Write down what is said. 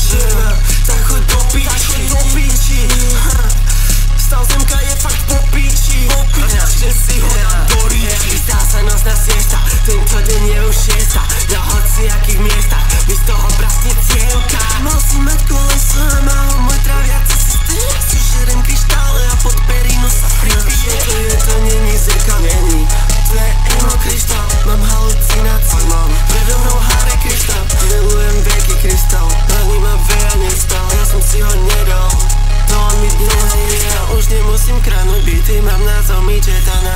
čierna, tak choď do piči. Stav zemka je fakt po piči. Že si ho dám do ríči. Stá sa nočná siesta, tento deň je už 6. Na hociakých miestach mi z toho praskne cievka. Mal si mať koleso a má ho môj traviaci systém. Si žerem kryštále a pod perinu sa pripije. To není zrkal, není. To je emo kryštál, mám halucinácie. Predo mnou háre kryštál, milujem veky kryštál. Ani ma veľa nestal, ja som si ho nedal. To on mi dlho nie, ja už nemusím kradnúť byty. Mám na to mi četa na